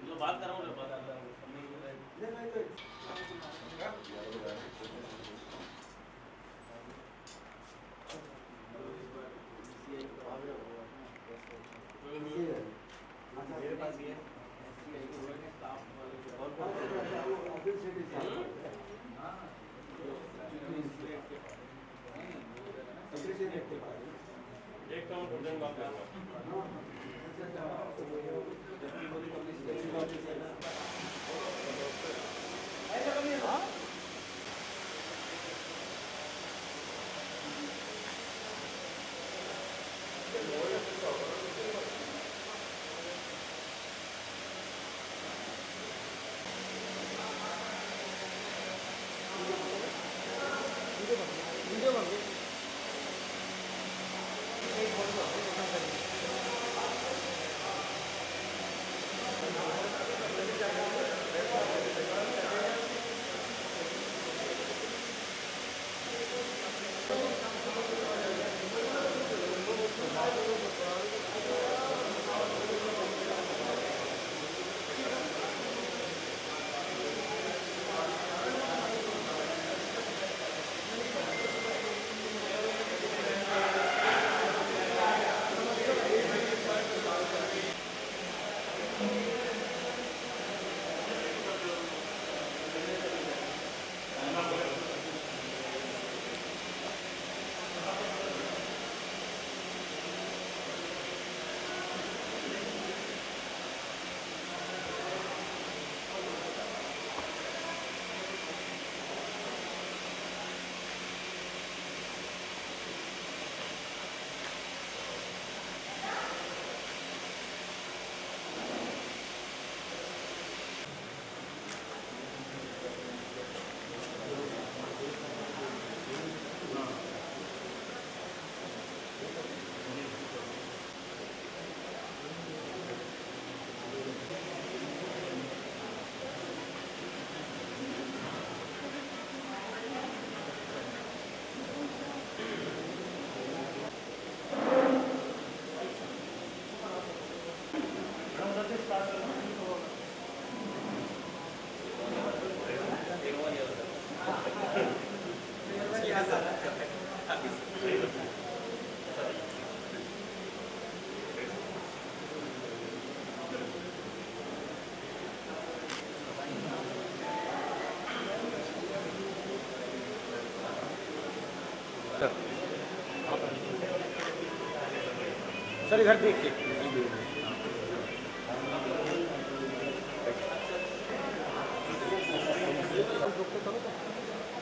जो बात कर रहा हूँ मेरे पास ये देखता हूँ सर इधर देख के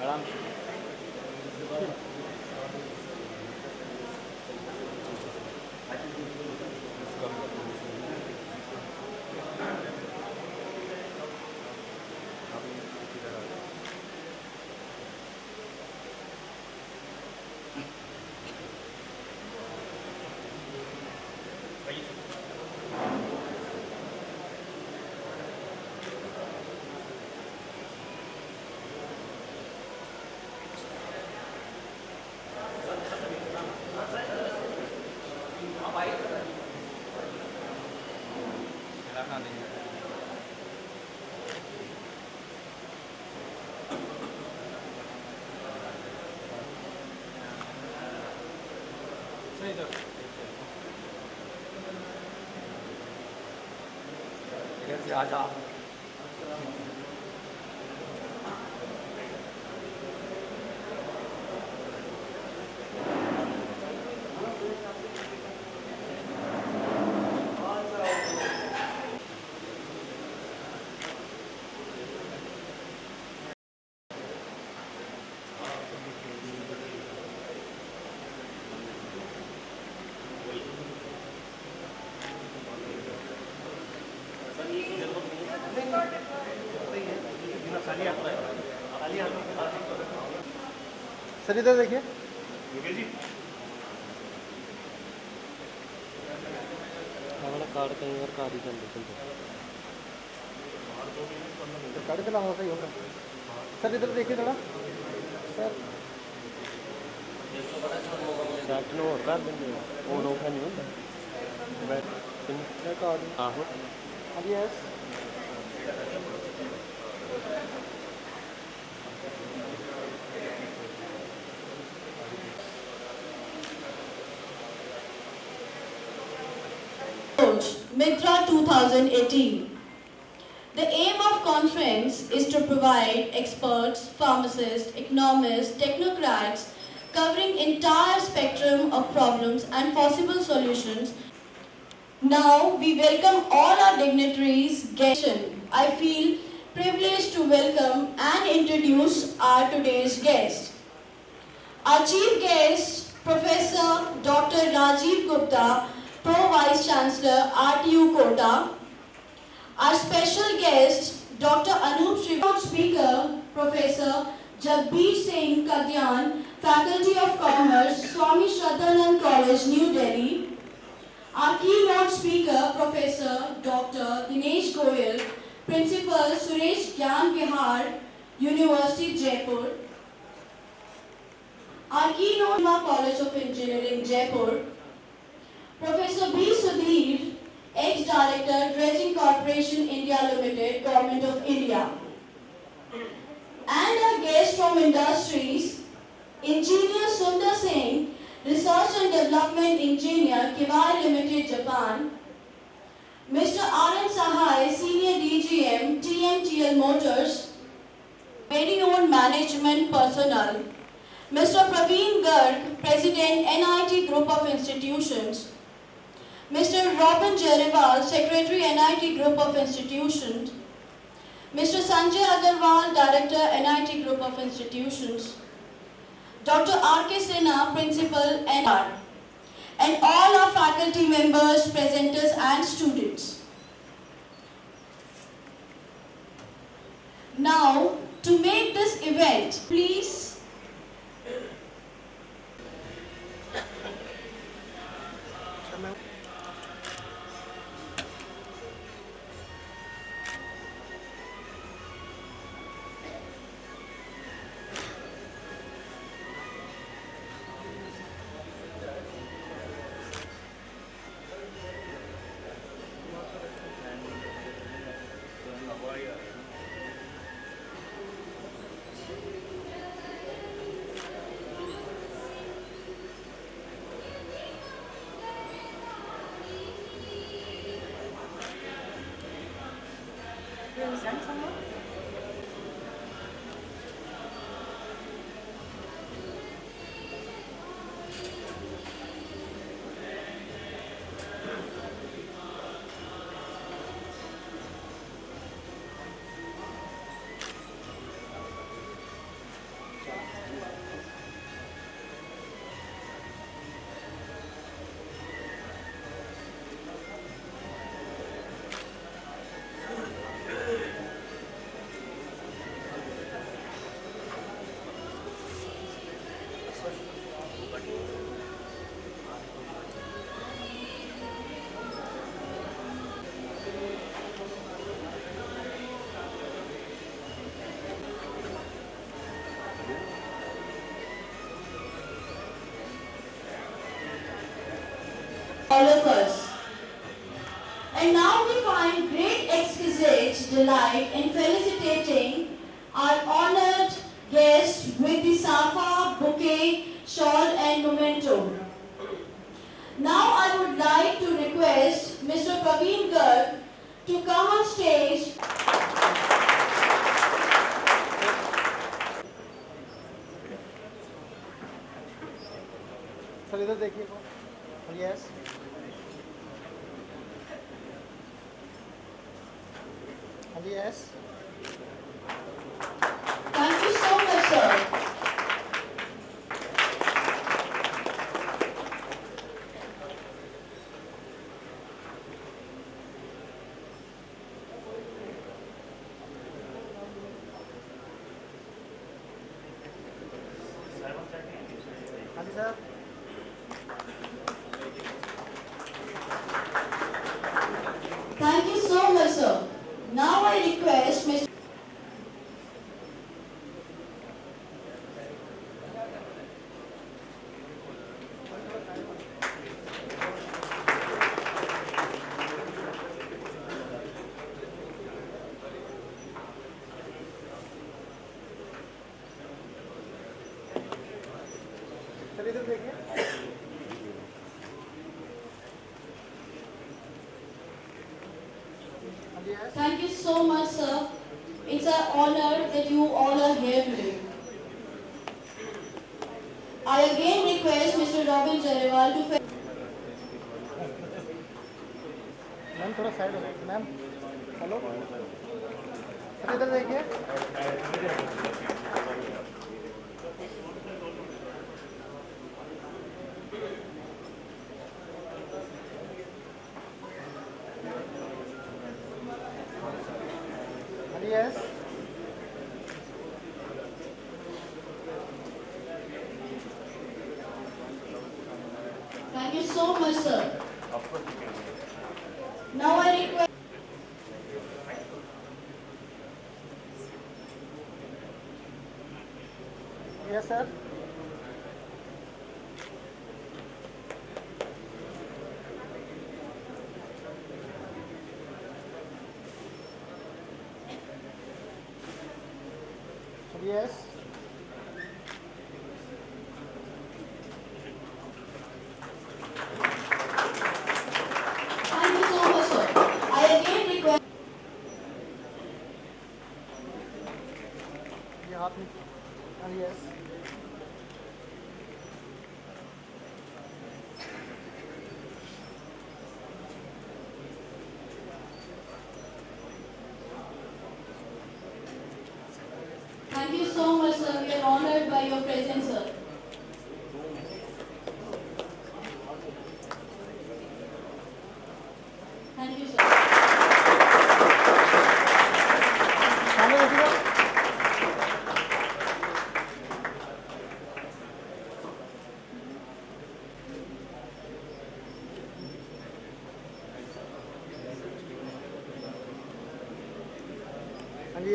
आराम से आजा सर इधर देखिए हमारा कार्ड कई बार कार्ड ही कार्ड चला सही होगा सर इधर देखिए थोड़ा सर ਨੈਟ ਨੂੰ ਹੋਰ ਕਰ ਦਿੰਦੇ ਆ ਉਹ ਔਖਾ ਨਹੀਂ ਹੁੰਦਾ ਮੈਂ ਕਿੰਨਾ ਕਾਰਡ ਆਹੋ ਹਾਂਜੀ yes Mitra 2018. The aim of conference is to provide experts, pharmacists, economists, technocrats covering entire spectrum of problems and possible solutions. Now we welcome all our dignitaries. I feel privileged to welcome and introduce our today's guest. Our chief guest, Professor Dr. Rajiv Gupta, Pro Vice Chancellor, RTU Kota. Our special guest, Dr. Anup Srivastava, Speaker, Professor Jagbir Singh Kadyan, Faculty of Commerce, Swami Shraddhanand College, New Delhi. Our keynote speaker, Professor Dr. Dinesh Goyal, Principal, Suresh Gyan Vihar, University, Jaipur. Our keynote, College of Engineering, Jaipur. Professor B. Sudhir, Ex-Director, Dredging Corporation India Limited, Government of India. And our guest from industries, Engineer Sundar Singh, Research and Development Engineer, Kiwai Limited, Japan. Mr. R.N. Sahai, Senior DGM, TMTL Motors, very own management personnel. Mr. Praveen Garg, President, NIT Group of Institutions. Mr. Robin Jariwal, Secretary, NIT Group of Institutions. Mr. Sanjay Agarwal, Director, NIT Group of Institutions. Dr. R.K. Sinha, Principal, NR. And all our faculty members, presenters and students. Now, to make this event, please all of us. And now we find great exquisite delight in felicitating our honored guest with the Safa, bouquet, shawl and memento. Now I would like to request Mr. Praveen Garg to come on stage. Sir इधर देखिए yes yes Thank you so much, sir. Thank you so much, sir. Now I request Mr. Thank you so much, sir. It's an honor that you all are here today. I again request Mr. Robin Jarewal to ma'am थोड़ा side हो जाइए ma'am. Hello sir इधर देखिए। Yes Thank you so much, sir. Now I request yes sir. Yes Thank you so much, sir. I again request ये हाथ में yes Thank you so much, sir. We are honored by your presence, sir. Thank you, sir. सामने देखिएगा।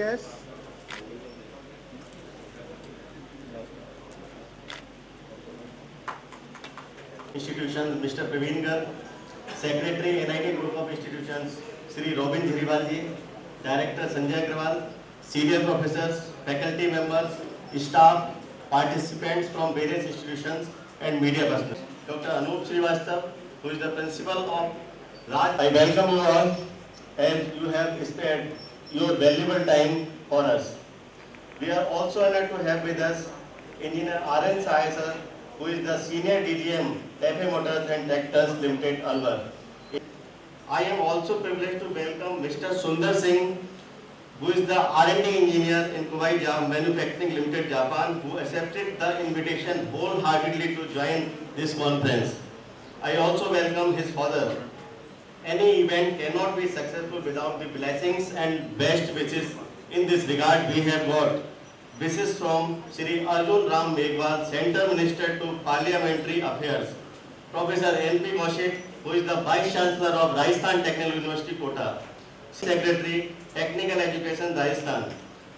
Yes Institutions, Mr. Praveen Garg, Secretary, NIT Group of Institutions, Sri Robin Jariwal ji, Director Sanjay Agrawal, Senior Professors, Faculty Members, Staff, Participants from various institutions and media personnel. Dr. Anup Srivastav, who is the Principal of Raj. I welcome you all and you have spared your valuable time for us. We are also honored to have with us Engineer R.N. Sahay sir, who is the Senior DGM, Tafe Motors and Tractors Limited, Alwar. I am also privileged to welcome Mr. Sundar Singh, who is the R&D engineer in Kuwait Manufacturing Limited, Japan, who accepted the invitation wholeheartedly to join this conference. I also welcome his father. Any event cannot be successful without the blessings and best wishes. In this regard, we have got wishes from Shri Arjun Ram Meghwal, Center Minister to Parliamentary Affairs, Professor N.P. Kaushik, who is the Vice Chancellor of Rajasthan Technical University, Kota, Secretary, Technical Education, Rajasthan,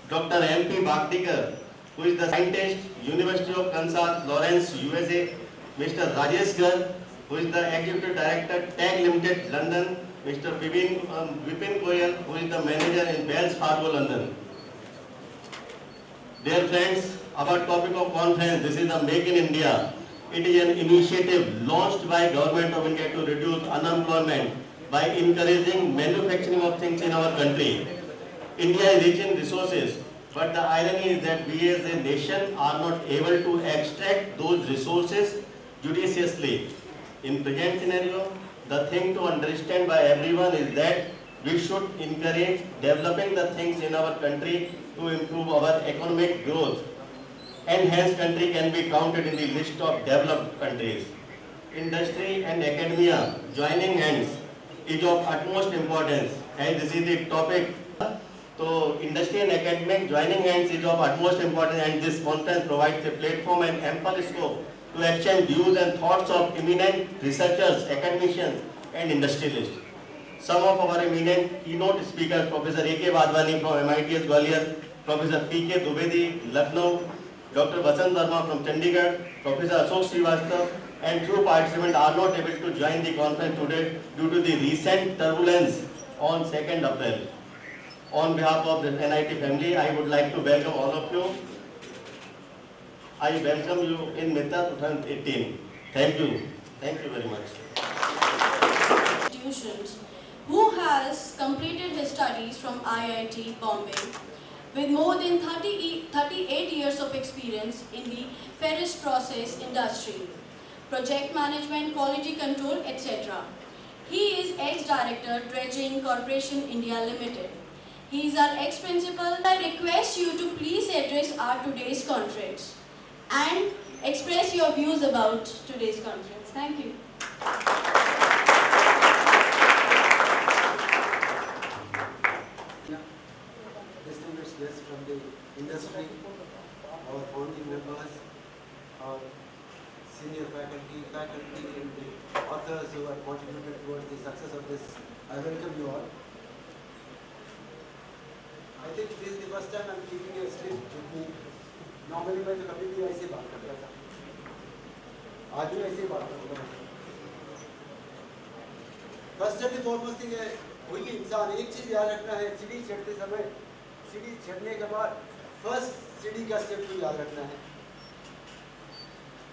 Dr. M.P. Bhaktikar, who is the Scientist, University of Kansas, Lawrence, USA, Mr. Rajesh Garg, who is the Executive Director, Tech Limited, London, Mr. Vipin Goyal, who is the Manager in Wells Fargo, London. Dear friends, our topic of conference, this is the Make in India. It is an initiative launched by Government of India to reduce unemployment by encouraging manufacturing of things in our country. India is rich in resources, but the irony is that we as a nation are not able to extract those resources judiciously. In present scenario, the thing to understand by everyone is that we should encourage developing the things in our country to improve our economic growth, and hence country can be counted in the list of developed countries. Industry and academia joining hands is of utmost importance, and this is the topic. So industry and academic joining hands is of utmost importance, and this conference provides a platform and ample scope to exchange views and thoughts of eminent researchers, academicians and industrialists. Some of our eminent keynote speakers, Professor A.K. Wadhwani from MITS Gwalior, Professor P.K. Dubedi, Lucknow, Dr. Vasant Verma from Chandigarh, Professor Ashok Srivastav, and few participants are not able to join the conference today due to the recent turbulence on 2nd April. On behalf of the NIT family, I would like to welcome all of you. I welcome you in Metta 2018. Thank you. Thank you very much. Institutions, who has completed his studies from IIT Bombay with more than 38 years of experience in the ferrous process industry, project management, quality control, etc. He is ex-director, Dredging Corporation India Limited. He is our ex-principal. I request you to please address our today's conference and express your views about today's conference. Thank you. Distinguished guests from the industry, our founding members, our senior faculty and the authors who have contributed towards the success of this, I welcome you all. I think this is the first time I'm keeping a slip with me. Normally मैं तो कभी भी ऐसे बात करता था, आज भी ऐसे बात करता हूँ. फर्स्ट एंड फॉरमोस्ट थिंग है, कोई इंसान एक चीज याद रखना है, सीढ़ी चढ़ते समय, सीढ़ी चढ़ने के बाद फर्स्ट सीढ़ी का स्टेप को याद रखना है,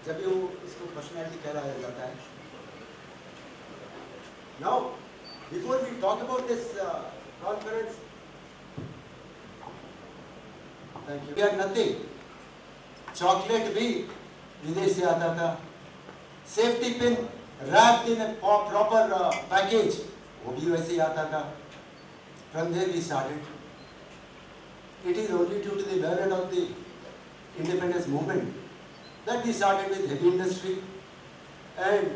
जब वो इसको पर्सनैलिटी कहलाया जाता है. Now, before we talk about this conference, thank you. We are nothing. Chocolate भी विदेश से आता था, safety pin wrapped in a proper package, वो भी वैसे ही आता था. From there we started. It is only due to the merit of the independence movement that we started with heavy industry, and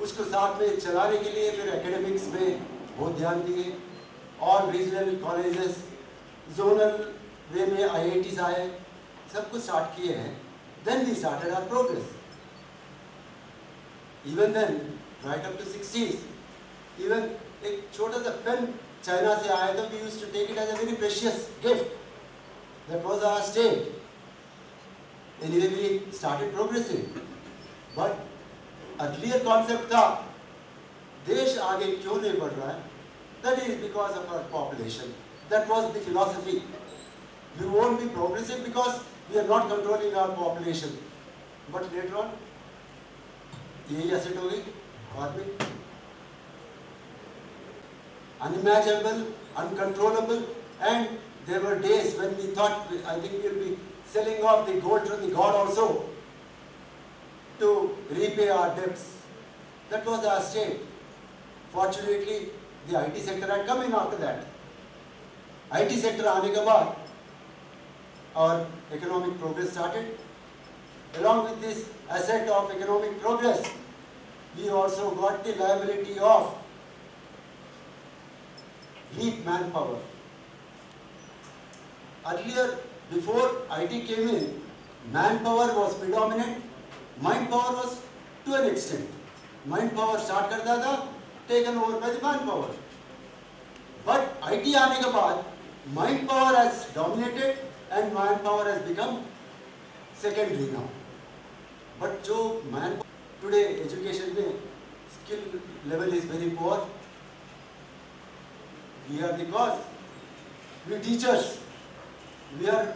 उसको साथ में चलाने के लिए फिर एकेडमिक्स में बहुत ध्यान दिए, और रीजनल कॉलेजेस, जोनल वे में IITs आए, सब कुछ स्टार्ट किए हैं. Then we started our progress. Even then, right up to 60s, even एक छोटा सा पेन चाइना से आया था, we used to take it as a very precious gift. That was our state. Anyway, we started progressing. But earlier concept था, देश आगे क्यों नहीं बढ़ रहा है? That is because of our population. That was the philosophy. We won't be progressive because we are not controlling our population. But later on, यही asset हो गई बाद में. Unimaginable, uncontrollable, and there were days when we thought, I think we will be selling off the gold to the god also to repay our debts. That was our state. Fortunately, the IT sector had come in after that. IT sector आने के बाद our economic progress started. Along with this asset of economic progress, we also got the liability of weak manpower. Earlier, before IT came in, manpower was predominant, mind power was to an extent. Mind power start करता था, taken over by the manpower. But IT आने के बाद, mind power has dominated and manpower has become secondary now. But जो manpower today education में skill level is very poor. We are the cause. We teachers, we are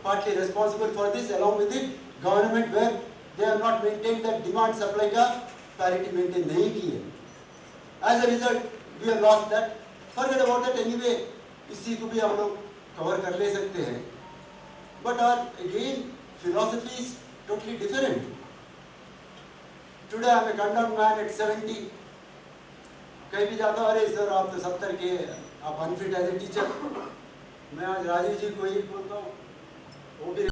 partly responsible for this, along with the government, where they have not maintained that demand supply का parity maintain नहीं की है. As a result, we have lost that. Forget about that anyway. इसी को भी हम लोग cover कर ले सकते हैं. But our again philosophy is totally different. Today I am a condemned man at 70. कहीं भी जाता हूँ, अरे सर आप तो 70 के, आप अनफिट एज ए टीचर. मैं आज राजीव जी को ही बोलता हूँ, वो भी